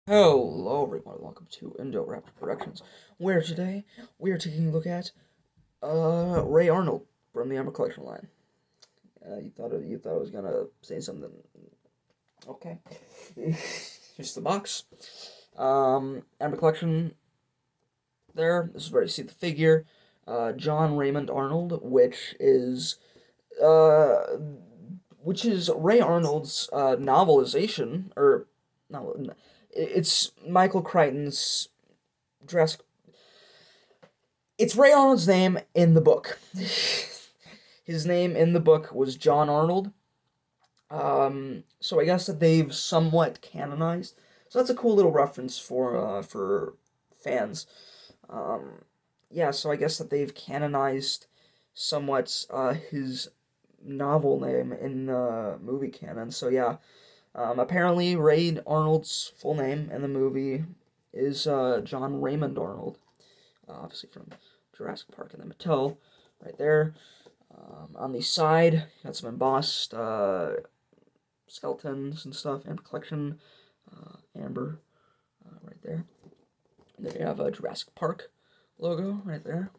Hello everyone, welcome to Raptor Productions, where today we are taking a look at Ray Arnold from the Amber Collection line. You thought I was gonna say something. Okay. Here's the box. Amber Collection there. This is where you see the figure. John Raymond Arnold, uh which is Ray Arnold's novelization, or no, it's Michael Crichton's Jurassic. It's Ray Arnold's name in the book. His name in the book was John Arnold. So I guess that they've somewhat canonized. So that's a cool little reference for fans. Um, yeah, so I guess that they've canonized somewhat his novel name in the movie canon. So yeah, apparently Ray Arnold's full name in the movie is John Raymond Arnold, obviously from Jurassic Park and the Mattel, right there. On the side, got some embossed skeletons and stuff, Amber Collection, Amber, right there. And then you have a Jurassic Park logo right there.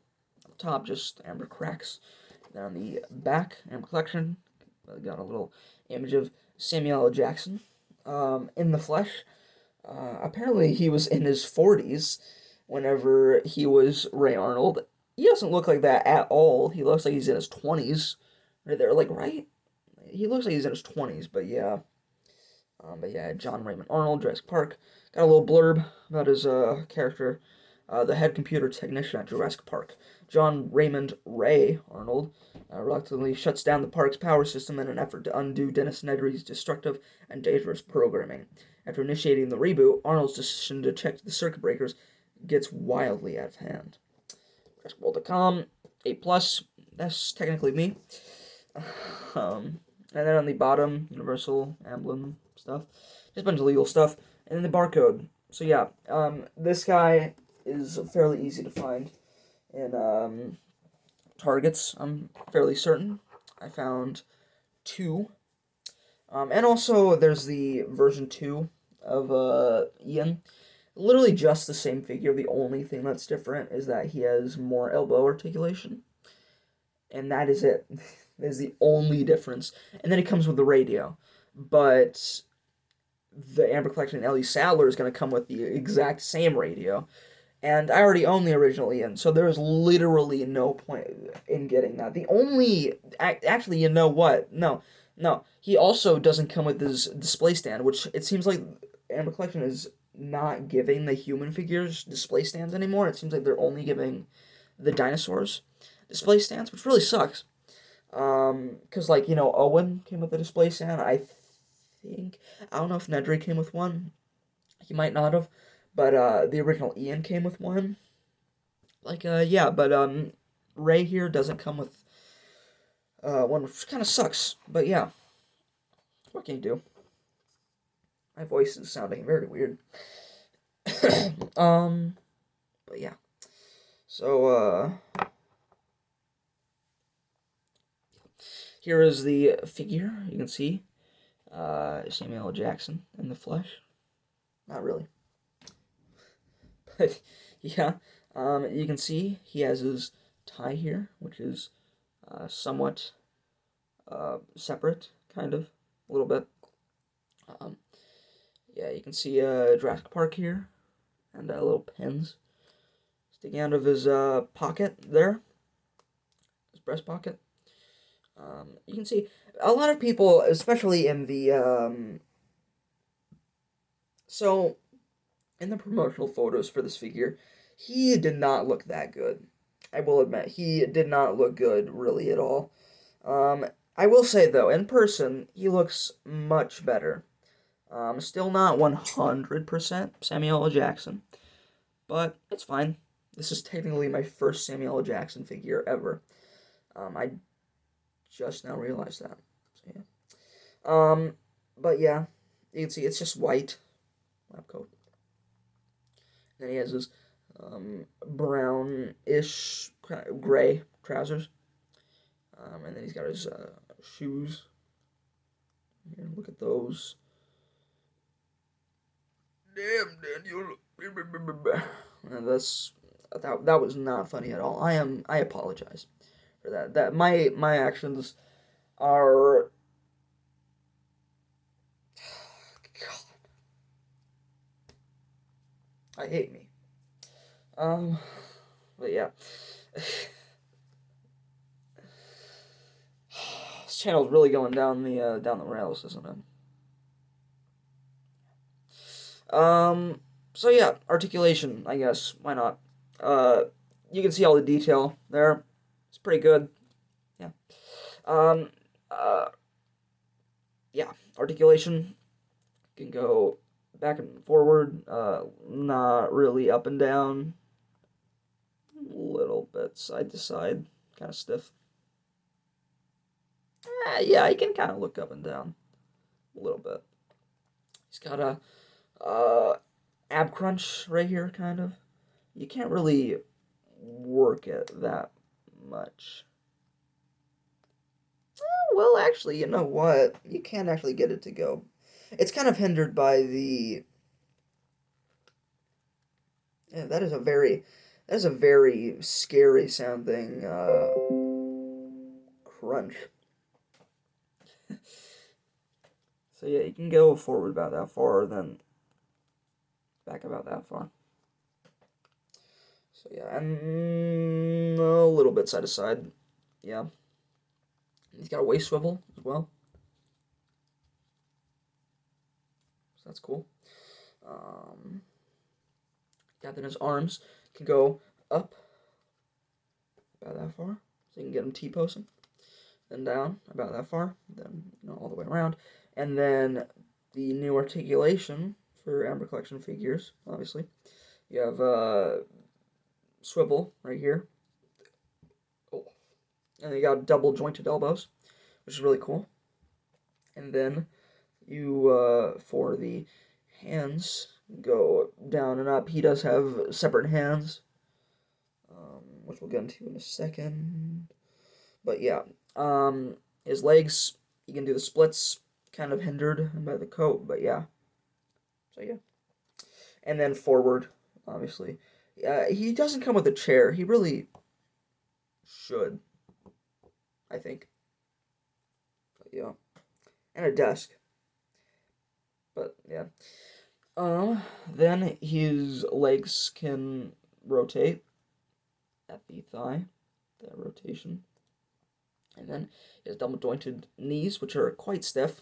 On the top, just Amber cracks. And then on the back, Amber Collection, got a little image of Samuel L. Jackson in the flesh. Apparently, he was in his 40s whenever he was Ray Arnold. He doesn't look like that at all. He looks like he's in his 20s. Right there, like, right? He looks like he's in his 20s, but yeah. John Raymond Arnold, Jurassic Park. Got a little blurb about his character. The head computer technician at Jurassic Park. John Raymond Ray Arnold reluctantly shuts down the park's power system in an effort to undo Dennis Nedry's destructive and dangerous programming. After initiating the reboot, Arnold's decision to check the circuit breakers gets wildly out of hand. JurassicWorld.com, A+, that's technically me. And then on the bottom, Universal emblem stuff, just a bunch of legal stuff, and then the barcode. So yeah, this guy is fairly easy to find in Targets. I'm fairly certain. I found two, and also there's the version 2 of Ian. Literally just the same figure. The only thing that's different is that he has more elbow articulation, and that is it. That is the only difference. And then it comes with the radio, but the Amber Collection Ellie Sadler is going to come with the exact same radio. And I already own the original Ian, so there's literally no point in getting that. The only... Actually, you know what? No. He also doesn't come with his display stand, which it seems like Amber Collection is not giving the human figures display stands anymore. It seems like they're only giving the dinosaurs display stands, which really sucks. Because, like, Owen came with a display stand. I don't know if Nedry came with one. He might not have. But, the original Ian came with one. Yeah, but, Ray here doesn't come with, one, which kind of sucks. But, yeah. What can you do? My voice is sounding very weird. But, yeah. So, here is the figure. You can see Samuel L. Jackson in the flesh. Not really. But, yeah. You can see he has his tie here, which is somewhat separate, kind of, a little bit. Um, yeah, you can see Jurassic Park here, and little pins sticking out of his pocket there, his breast pocket. You can see a lot of people, especially in the so in the promotional photos for this figure, he did not look that good. I will admit, he did not look good really at all. I will say though, in person, he looks much better. Still not 100% Samuel L. Jackson, but it's fine. This is technically my first Samuel L. Jackson figure ever. I just now realized that. So, yeah. But yeah, you can see it's just white lab coat. Then he has his brownish gray trousers. And then he's got his shoes. Here, look at those. Damn, Daniel. And that was not funny at all. I apologize for that. That my actions are God, I hate me. Um but yeah. This channel's really going down the rails, isn't it? So yeah, articulation, I guess. Why not? Uh, you can see all the detail there. It's pretty good. Yeah. Um, uh, yeah, articulation can go back and forward, not really up and down. A little bit side to side, kind of stiff. Yeah, he can kind of look up and down a little bit. He's got a ab crunch right here, kind of. You can't really work it that much. Well, actually, you know what? You can actually get it to go. It's kind of hindered by the. Yeah, that is a very scary sounding crunch. So yeah, you can go forward about that far, then back about that far. So yeah, and a little bit side to side. Yeah, he's got a waist swivel as well, so that's cool. Um, yeah, then his arms can go up about that far, so you can get him T-posing. Then down about that far, then all the way around, and then the new articulation for Amber Collection figures. Obviously, you have swivel right here. Oh, and you got double jointed elbows, which is really cool. And then you for the hands go down and up. He does have separate hands, which we'll get into in a second. But yeah, his legs, he can do the splits, kind of hindered by the coat, but yeah. So yeah. And then forward, obviously. He doesn't come with a chair. He really should, I think. But yeah. And a desk. But yeah. Then his legs can rotate at the thigh, that rotation. And then his double jointed knees, which are quite stiff,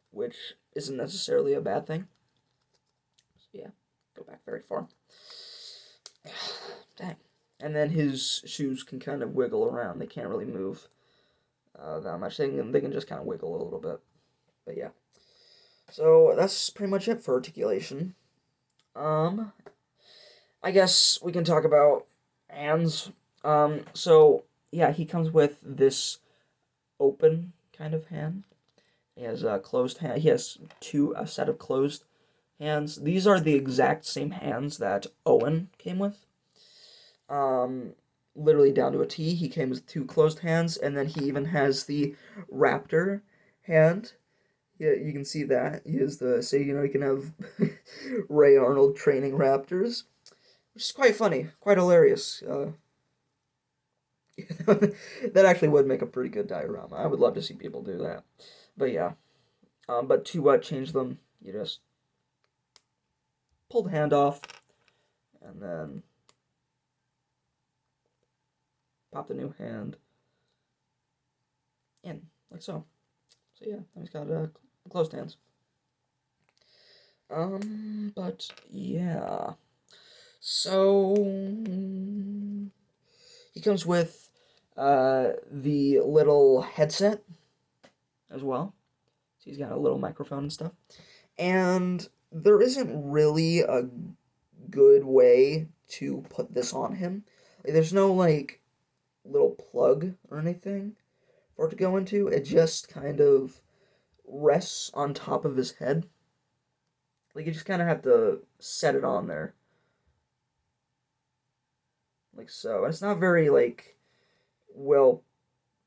which isn't necessarily a bad thing. So yeah, go back very far. Dang. And then his shoes can kind of wiggle around. They can't really move that much. They can just kind of wiggle a little bit. But yeah. So that's pretty much it for articulation. I guess we can talk about hands. So yeah, he comes with this open kind of hand. He has a closed hand. He has a set of closed hands. These are the exact same hands that Owen came with. Literally down to a T. He came with two closed hands, and then he even has the raptor hand. Yeah, you can see that. He has you can have Ray Arnold training raptors, which is quite funny, quite hilarious. That actually would make a pretty good diorama. I would love to see people do that. But yeah, but to change them, you just pull the hand off, and then pop the new hand in, like so. So yeah, he's got closed hands. But yeah. So he comes with the little headset as well. So he's got a little microphone and stuff. And there isn't really a good way to put this on him. Like, there's no like little plug or anything for it to go into. It just kind of rests on top of his head. Like, you just kind of have to set it on there. Like so. And it's not very, like, well,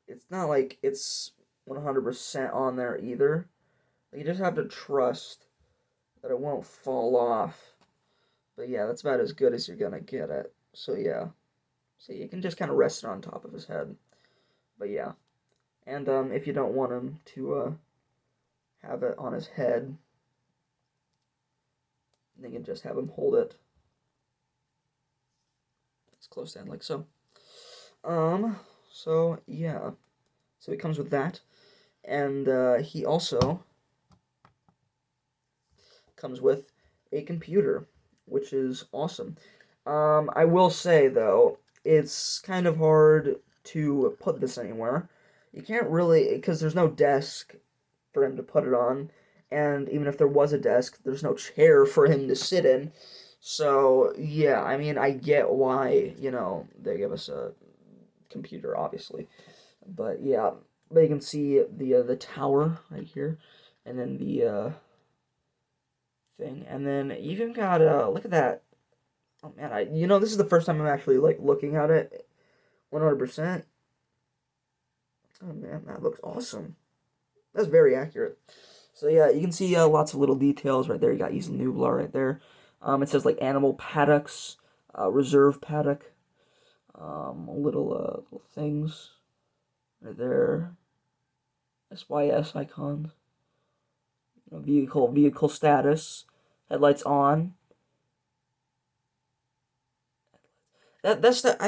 it's not like it's 100% on there either. Like, you just have to trust that it won't fall off. But yeah, that's about as good as you're gonna get it. So yeah. So you can just kind of rest it on top of his head. But yeah. And if you don't want him to have it on his head, then you can just have him hold it. It's close to hand like so. So yeah. So he comes with that. And he also comes with a computer, which is awesome. I will say, though, it's kind of hard to put this anywhere. You can't really, because there's no desk for him to put it on, and even if there was a desk, there's no chair for him to sit in. So, yeah, I mean, I get why, they give us a computer, obviously. But, yeah, but you can see the tower right here, and then the thing, and then you even got, look at that. Oh, man, this is the first time I'm actually, like, looking at it 100%. Oh, man, that looks awesome. That's very accurate. So, yeah, you can see lots of little details right there. You got Isla Nublar right there. It says, like, animal paddocks, reserve paddock, little things right there. SYS icons. Vehicle status. Headlights on. I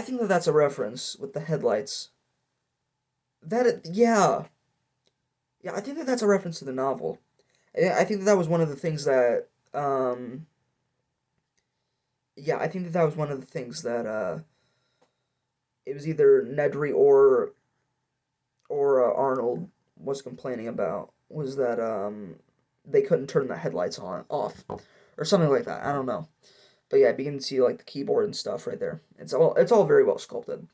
think that's a reference with the headlights. Yeah. Yeah, I think that's a reference to the novel. I think that was one of the things that, yeah, I think that was one of the things that, it was either Nedry or Arnold was complaining about, was that, they couldn't turn the headlights off, or something like that, I don't know. But yeah, you can see, like, the keyboard and stuff right there. It's all very well sculpted.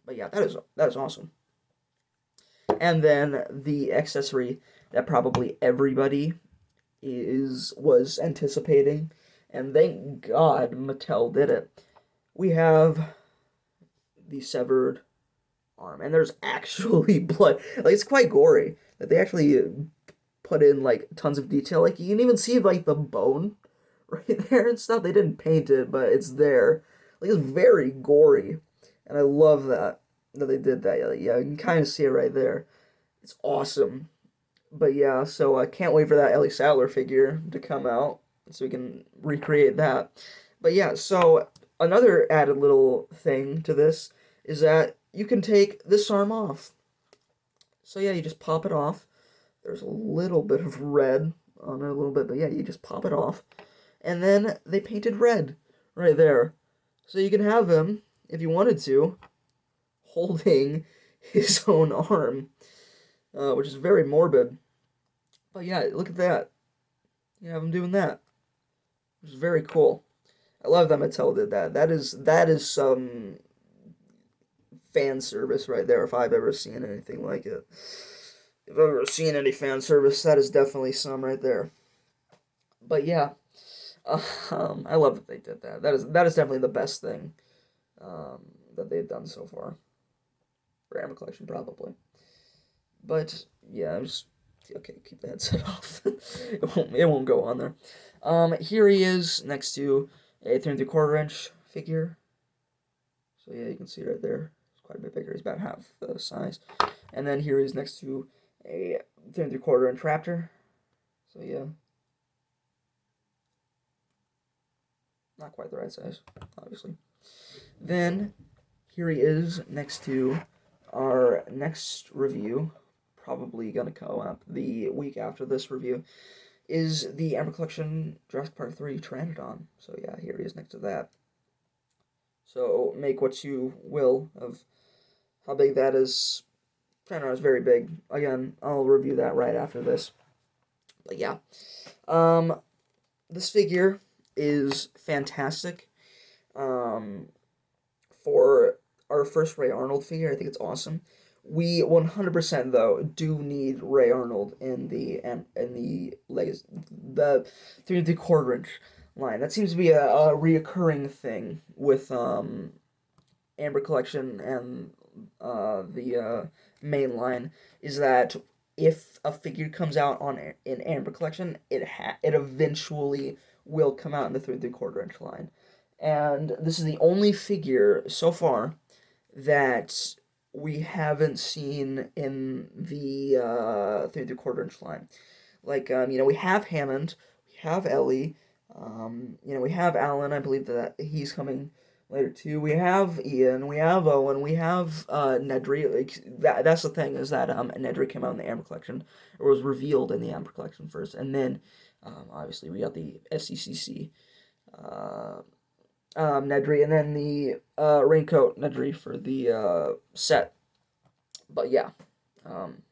But yeah, that is awesome. And then the accessory that probably everybody was anticipating, and thank God Mattel did it. We have the severed arm, and there's actually blood. Like, it's quite gory that they actually put in like tons of detail. Like, you can even see like the bone right there and stuff. They didn't paint it, but it's there. Like, it's very gory, and I love that they did that. Yeah, you can kind of see it right there. It's awesome. But yeah, so I can't wait for that Ellie Sattler figure to come out so we can recreate that. But yeah, so another added little thing to this is that you can take this arm off. So yeah, you just pop it off. There's a little bit of red on it, a little bit, but yeah, you just pop it off. And then they painted red right there. So you can have him, if you wanted to, holding his own arm, which is very morbid. But yeah, look at that. You have him doing that, which is very cool. I love that Mattel did that. That is some fan service right there, if I've ever seen anything like it. If I've ever seen any fan service, that is definitely some right there. But yeah, I love that they did that. That is definitely the best thing that they've done so far for Hammer Collection, probably. But yeah, I'm just okay. Keep the headset off. It won't go on there. Here he is next to a 3 3/4 inch figure. So yeah, you can see right there. It's quite a bit bigger. He's about half the size. And then here he's next to a 3 3/4 inch Raptor. So yeah, not quite the right size, obviously. Then here he is next to our next review, probably gonna go up the week after this review, is the Hammer Collection Jurassic Park 3 Pteranodon. So yeah, here he is next to that. So make what you will of how big that is. Pteranodon is very big. Again, I'll review that right after this. But yeah, this figure is fantastic. For our first Ray Arnold figure, I think it's awesome. We 100% though do need Ray Arnold in the the 3 3/4 inch line. That seems to be a reoccurring thing with Amber Collection and the main line, is that if a figure comes out in Amber Collection, it eventually will come out in the 3 3/4 inch line. And this is the only figure so far that we haven't seen in the 3 3/4 inch line. Like, we have Hammond, we have Ellie, we have Alan. I believe that he's coming later too. We have Ian, we have Owen, we have Nedry. Like that's the thing is that Nedry came out in the Amber Collection, or was revealed in the Amber Collection first, and then obviously we got the SCCC Nedry, and then the Raincoat Nedry for the set. But yeah, um,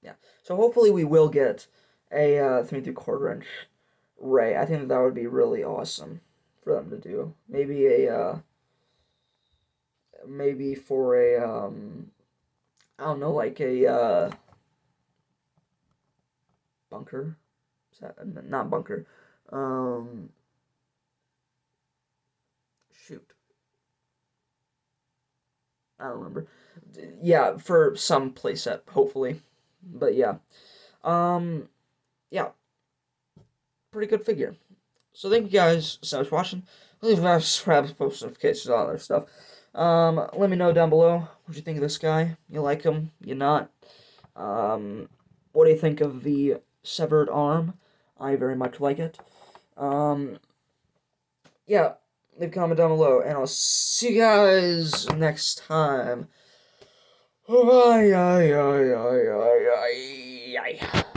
yeah. So hopefully we will get a 3 3/4 inch Ray. I think that would be really awesome for them to do. Maybe for a I don't know, like a bunker. Is that not bunker? Um, shoot, I don't remember. Yeah, for some playset, hopefully. But yeah, um, yeah, pretty good figure. So thank you guys so much for watching. Leave subscribe, post notifications, all that other stuff. Let me know down below what you think of this guy. You like him? You not? What do you think of the severed arm? I very much like it. Yeah, leave a comment down below, and I'll see you guys next time. Bye.